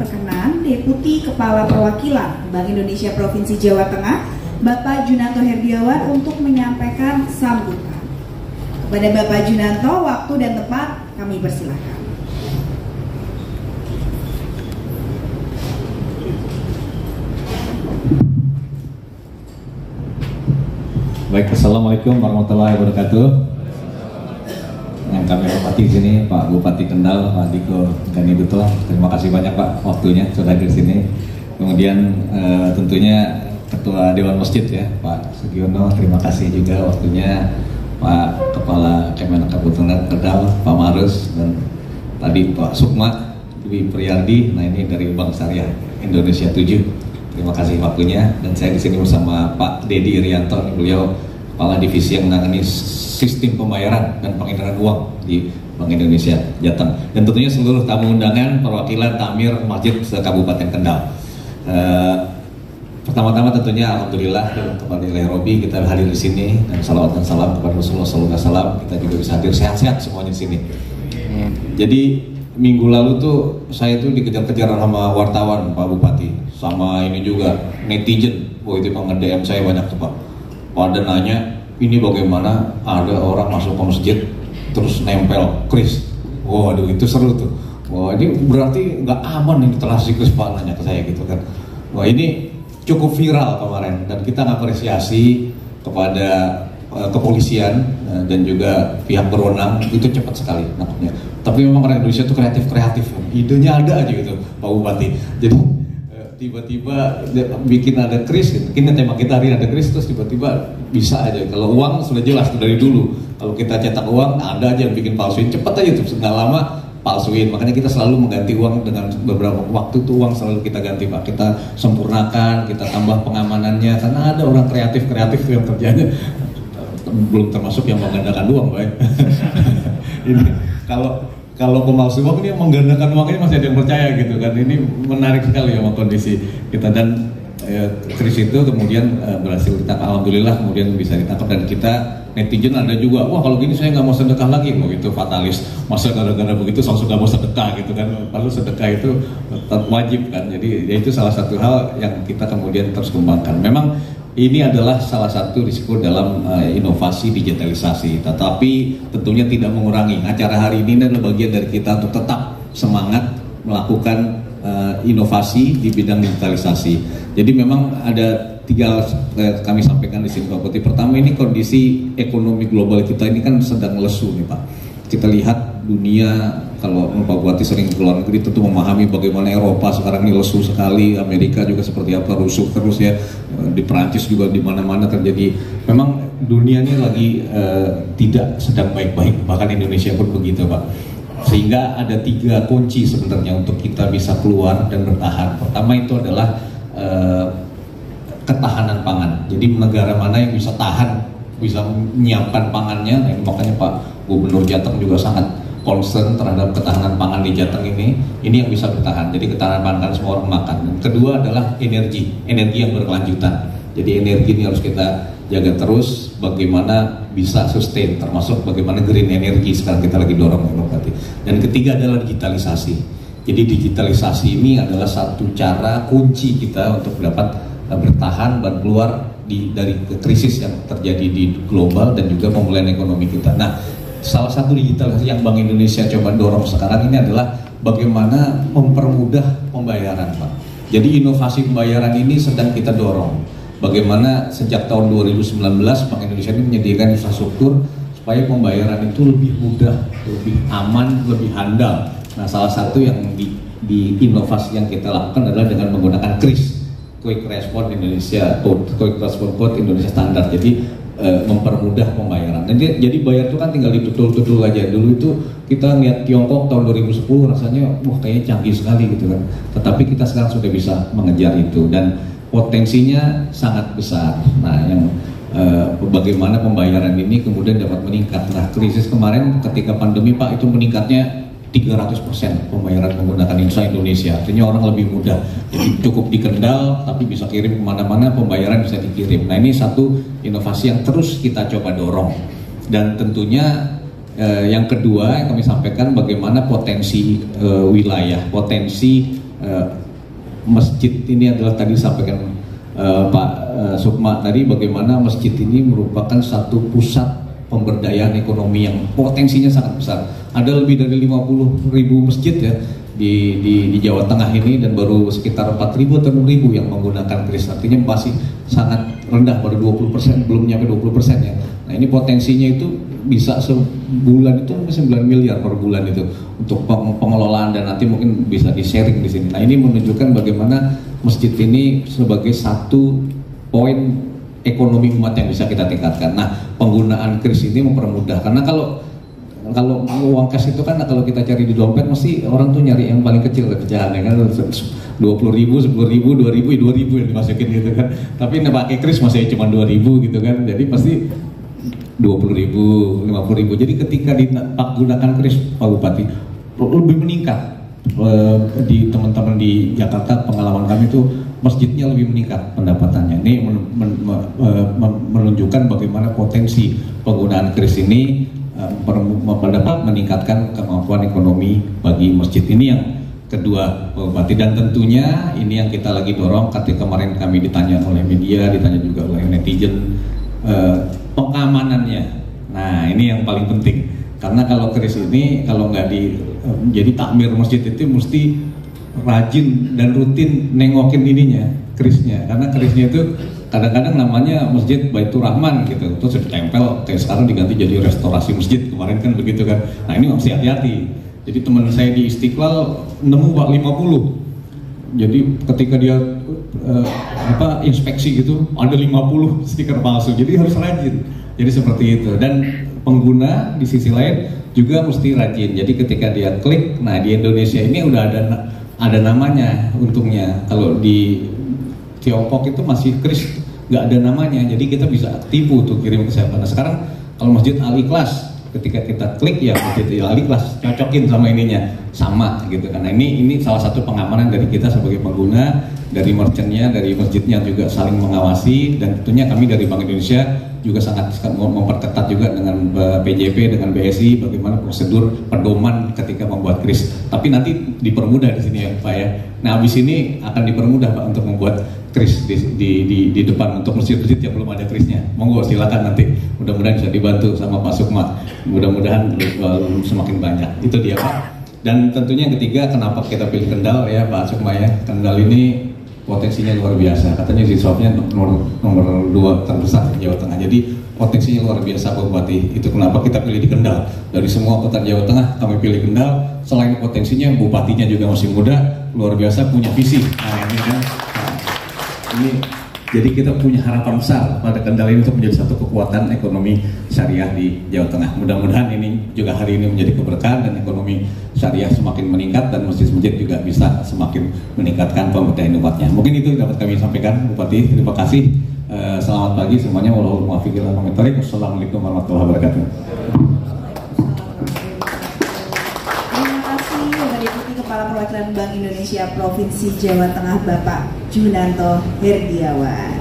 berkenan Deputi Kepala Perwakilan Bank Indonesia Provinsi Jawa Tengah, Bapak Junanto Herdiawan untuk menyampaikan sambutan. Kepada Bapak Junanto, waktu dan tempat kami persilahkan. Baik, Assalamualaikum warahmatullahi wabarakatuh. Yang kami hormati di sini Pak Bupati Kendal, Pak Diko Gani Duto. Terima kasih banyak Pak waktunya sudah hadir di sini. Kemudian tentunya Ketua Dewan Masjid ya Pak Sugiono, terima kasih juga waktunya. Pak Kepala Kemenak Kabupaten Kendal, Pak Marus, dan tadi Pak Sukma, Dwi Priyardi. Nah ini dari Bank Syariah Indonesia 7. Terima kasih waktunya, dan saya di sini bersama Pak Dedi Irianto, beliau Kepala Divisi yang menangani sistem pembayaran dan pengedaran uang di Bank Indonesia Jateng, dan tentunya seluruh tamu undangan perwakilan Tamir Masjid Kabupaten Kendal. Pertama-tama tentunya alhamdulillah kepada Ilahi Robi kita hadir di sini, dan salawat dan salam kepada Rasulullah SAW. Kita juga bisa hadir sehat-sehat semuanya di sini. Jadi minggu lalu tuh saya tuh dikejar-kejar sama wartawan Pak Bupati, sama ini juga netizen. Wah itu emang nge-DM saya banyak tuh Pak. Pada nanya ini bagaimana ada orang masuk ke masjid terus nempel kris. Waduh itu seru tuh. Wah ini berarti nggak aman ini telah si kris Pak, nanya ke saya gitu kan. Wah ini cukup viral kemarin, dan kita ngapresiasi kepada kepolisian dan juga pihak berwenang, itu cepat sekali nangkapnya. Tapi memang orang Indonesia itu kreatif, idenya ada aja gitu Pak Bupati. Jadi tiba-tiba bikin ada kris, mungkin tema kita hari ada kris, terus tiba-tiba bisa aja. Kalau uang sudah jelas dari dulu, kalau kita cetak uang ada aja yang bikin palsuin, cepat aja tuh, nggak lama palsuin. Makanya kita selalu mengganti uang dengan beberapa waktu tuh, uang selalu kita ganti Pak. Kita sempurnakan, kita tambah pengamanannya, karena ada orang kreatif yang kerjanya belum termasuk yang menggandakan uang Pak. Ini kalau pemalsu uang ini menggandakan uangnya masih ada yang percaya gitu kan. Ini menarik sekali ya kondisi kita, dan kris itu kemudian berhasil ditangkap, alhamdulillah kemudian bisa ditangkap. Dan kita netizen ada juga, wah kalau gini saya nggak mau sedekah lagi, mau itu fatalis, masa gara-gara begitu langsung nggak mau sedekah gitu kan. Lalu sedekah itu tetap wajib kan. Jadi ya itu salah satu hal yang kita kemudian terus kembangkan. Memang ini adalah salah satu risiko dalam inovasi digitalisasi, tetapi tentunya tidak mengurangi. Acara hari ini adalah bagian dari kita untuk tetap semangat melakukan inovasi di bidang digitalisasi. Jadi memang ada tiga kami sampaikan di sini Pak Bupati. Pertama, ini kondisi ekonomi global kita ini kan sedang lesu nih Pak. Kita lihat dunia, kalau Pak Bupati sering ke luar negeri tentu memahami bagaimana Eropa sekarang ini lesu sekali, Amerika juga seperti apa, rusuh terus ya, di Perancis juga di mana-mana terjadi. Memang dunia ini lagi tidak sedang baik-baik, bahkan Indonesia pun begitu Pak. Sehingga ada tiga kunci sebenarnya untuk kita bisa keluar dan bertahan. Pertama itu adalah ketahanan pangan. Jadi negara mana yang bisa tahan, bisa menyiapkan pangannya. Nah, ini makanya Pak Gubernur Jateng juga sangat concern terhadap ketahanan pangan di Jateng ini yang bisa bertahan. Jadi ketahanan pangan kan semua orang makan. Dan kedua adalah energi yang berkelanjutan. Jadi energi ini harus kita jaga terus, bagaimana bisa sustain, termasuk bagaimana green energy sekarang kita lagi dorong berarti. Dan ketiga adalah digitalisasi. Jadi digitalisasi ini adalah satu cara kunci kita untuk dapat bertahan dan keluar dari krisis yang terjadi di global dan juga pemulihan ekonomi kita. Nah, salah satu digitalisasi yang Bank Indonesia coba dorong sekarang ini adalah bagaimana mempermudah pembayaran Pak. Jadi inovasi pembayaran ini sedang kita dorong. Bagaimana sejak tahun 2019 Bank Indonesia ini menyediakan infrastruktur supaya pembayaran itu lebih mudah, lebih aman, lebih handal. Nah, salah satu yang di inovasi yang kita lakukan adalah dengan menggunakan KRIS, Quick Response Indonesia Code, Quick Response Code Indonesia Standard. Jadi mempermudah pembayaran. Dan jadi bayar itu kan tinggal ditutul-tutul aja. Dulu itu kita lihat Tiongkok tahun 2010 rasanya wah kayaknya canggih sekali gitu kan. Tetapi kita sekarang sudah bisa mengejar itu dan potensinya sangat besar. Nah, yang bagaimana pembayaran ini kemudian dapat meningkat. Nah, krisis kemarin ketika pandemi Pak itu meningkatnya 300% pembayaran menggunakan Indonesia. Artinya orang lebih mudah. Jadi cukup di Kendal tapi bisa kirim kemana-mana, pembayaran bisa dikirim. Nah, ini satu inovasi yang terus kita coba dorong. Dan tentunya yang kedua yang kami sampaikan bagaimana potensi wilayah, potensi masjid ini adalah tadi sampaikan Pak Sukma tadi, bagaimana masjid ini merupakan satu pusat pemberdayaan ekonomi yang potensinya sangat besar. Ada lebih dari 50.000 masjid ya di Jawa Tengah ini, dan baru sekitar 4.000 atau 6.000 yang menggunakan kris. Artinya masih sangat rendah, pada 20%, belum nyampe 20% ya. Nah ini potensinya itu bisa sebulan itu 9 miliar per bulan itu untuk pengelolaan, dan nanti mungkin bisa di-sharing di sini. Nah ini menunjukkan bagaimana masjid ini sebagai satu poin ekonomi umat yang bisa kita tingkatkan. Nah penggunaan kris ini mempermudah, karena kalau uang cash itu kan kalau kita cari di dompet mesti orang tuh nyari yang paling kecil pecahannya kan, 20.000, 10.000, 2.000, 2.000 yang dimasukin gitu kan. Tapi pakai kris masih cuma 2.000 gitu kan, jadi pasti 20.000, 50.000. Jadi ketika digunakan kris, Pak Bupati, lebih meningkat. Di teman-teman di Jakarta, pengalaman kami itu masjidnya lebih meningkat pendapatannya. Ini menunjukkan bagaimana potensi penggunaan kris ini dapat meningkatkan kemampuan ekonomi bagi masjid. Ini yang kedua, Pak Bupati, dan tentunya ini yang kita lagi dorong. Ketika kemarin kami ditanya oleh media, ditanya juga oleh netizen, pengamanannya. Nah ini yang paling penting, karena kalau kris ini kalau nggak jadi takmir masjid itu mesti rajin dan rutin nengokin ininya, krisnya, karena krisnya itu kadang-kadang namanya Masjid Baitur Rahman gitu, terus ditempel, kayak sekarang diganti jadi restorasi masjid, kemarin kan begitu kan. Nah ini mesti hati-hati. Jadi teman saya di Istiqlal nemu 50, jadi ketika dia inspeksi gitu ada 50 stiker palsu, jadi harus rajin. Jadi seperti itu, dan pengguna di sisi lain juga mesti rajin. Jadi ketika dia klik, nah di Indonesia ini udah ada namanya untungnya. Kalau di Tiongkok itu masih kris nggak ada namanya, jadi kita bisa tipu tuh kirim ke siapa. Nah sekarang kalau Masjid Al-Ikhlas, ketika kita klik ya Masjid Al-Ikhlas, cocokin sama ininya sama gitu kan. Nah ini salah satu pengamanan dari kita sebagai pengguna, dari merchantnya, dari masjidnya juga saling mengawasi, dan tentunya kami dari Bank Indonesia juga sangat memperketat juga dengan PJP, dengan BSI, bagaimana prosedur pedoman ketika membuat kris. Tapi nanti dipermudah di sini ya Pak ya. Nah habis ini akan dipermudah Pak untuk membuat kris di depan untuk masjid-masjid yang belum ada krisnya. Monggo silakan nanti, mudah-mudahan bisa dibantu sama Pak Sukma. Mudah-mudahan semakin banyak. Itu dia Pak. Dan tentunya yang ketiga, kenapa kita pilih Kendal ya Pak Sukma ya. Kendal ini potensinya luar biasa. Katanya di swabnya nomor 2 terbesar di Jawa Tengah. Jadi potensinya luar biasa Pak Bupati. Itu kenapa kita pilih di Kendal. Dari semua kota Jawa Tengah kami pilih Kendal. Selain potensinya, bupatinya juga masih muda, luar biasa, punya visi. Nah ini kan. Ini jadi kita punya harapan besar pada Kendal ini untuk menjadi satu kekuatan ekonomi syariah di Jawa Tengah. Mudah-mudahan ini juga hari ini menjadi keberkahan dan ekonomi syariah semakin meningkat, dan masjid-masjid juga bisa semakin meningkatkan pemberdayaan umatnya. Mungkin itu dapat kami sampaikan Bupati. Terima kasih. Selamat pagi semuanya. Wallahul muwaffiq ila aqwamit thoriq. Wassalamualaikum warahmatullahi wabarakatuh. Kepala Perwakilan Bank Indonesia Provinsi Jawa Tengah Bapak Junanto Herdiawan.